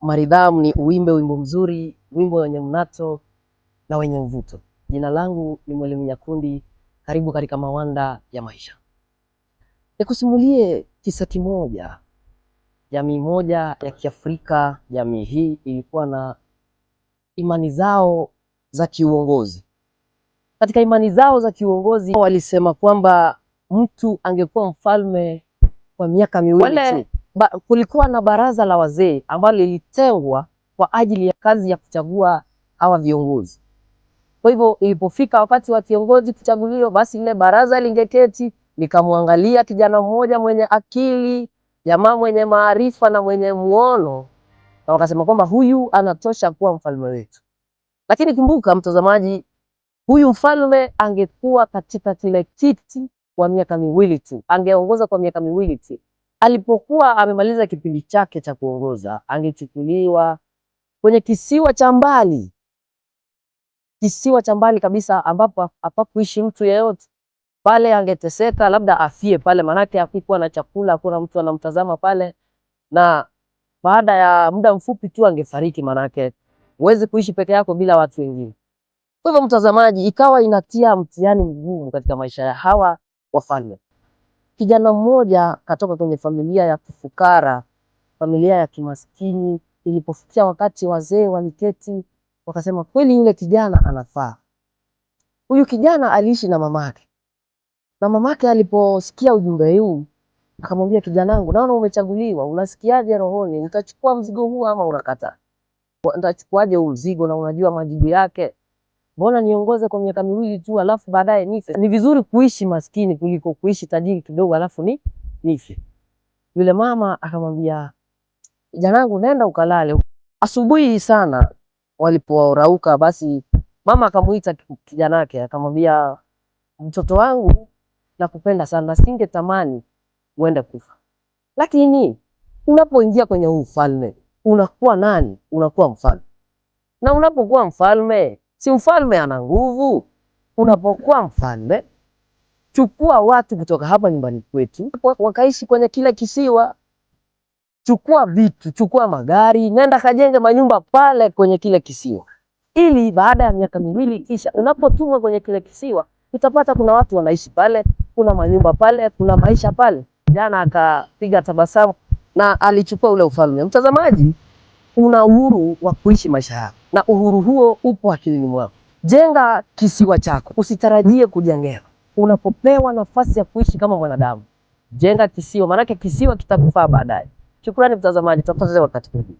maridhamu ni uimbe wimbo mzuri, wimbo wenye mnato na wenye mvuto. Jina langu ni Mwalimu Nyakundi, karibu katika Mawanda ya Maisha. Nikusimulie kisa kimoja. Jamii moja ya Kiafrika, jamii hii ilikuwa na imani zao za kiuongozi. Katika imani zao za kiuongozi walisema kwamba mtu angekuwa mfalme kwa miaka miwili tu. Kulikuwa na baraza la wazee ambalo lilitengwa kwa ajili ya kazi ya kuchagua hawa viongozi. Kwa hivyo ilipofika wakati wa viongozi kuchaguliwa, basi ile baraza lingeketi likamwangalia kijana mmoja mwenye akili, jamaa mwenye maarifa na mwenye muono, na wakasema kwamba huyu anatosha kuwa mfalme wetu. Lakini kumbuka mtazamaji, huyu mfalme angekuwa katika kile kiti kwa miaka miwili tu, angeongoza kwa miaka miwili tu. Alipokuwa amemaliza kipindi chake cha kuongoza, angechukuliwa kwenye kisiwa cha mbali kabisa, ambapo hapakuishi mtu yeyote. Pale angeteseka, labda afie pale, manake hakuwa na chakula, hakuna mtu anamtazama pale, na baada ya muda mfupi tu angefariki, manake huwezi kuishi peke yako bila watu wengine. Kwa hivyo mtazamaji, ikawa inatia mtihani mgumu katika maisha ya hawa wafalme. Kijana mmoja katoka kwenye familia ya kifukara, familia ya kimaskini. Ilipofikia wakati wazee waliketi, wakasema kweli yule kijana anafaa. Huyu kijana aliishi na mamake. Na mamake aliposikia ujumbe huu, akamwambia, kijanangu, naona umechaguliwa, unasikiaje rohoni? Utachukua mzigo huu ama unakataa? Nitachukuaje huu mzigo na unajua majibu yake? Mbona niongoze kwa miaka miwili tu alafu baadaye nife? Ni vizuri kuishi maskini kuliko kuishi tajiri kidogo alafu nife. Yule mama akamwambia, janangu, nenda ukalale. Asubuhi sana waliporauka, basi mama akamuita kijana wake, akamwambia, mtoto wangu, nakupenda sana, singetamani uende kufa. Lakini unapoingia kwenye ufalme, unakuwa nani? Unakuwa mfalme. Na unapokuwa mfalme, si mfalme ana nguvu? Unapokuwa mfalme, chukua watu kutoka hapa nyumbani kwetu wakaishi kwenye kile kisiwa. Chukua vitu, chukua magari, nenda kajenge manyumba pale kwenye kile kisiwa, ili baada ya miaka miwili kisha unapotumwa kwenye kile kisiwa, utapata kuna watu wanaishi pale, kuna manyumba pale, kuna maisha pale. Jana akapiga tabasamu na alichukua ule ufalme. Mtazamaji, una uhuru wa kuishi maisha yako, na uhuru huo upo akilini mwako. Jenga kisiwa chako, usitarajie kujengewa. Unapopewa nafasi ya kuishi kama mwanadamu, jenga kisiwa, maanake kisiwa kitakufaa baadaye. Shukrani mtazamaji, tupatane wakati mwingine.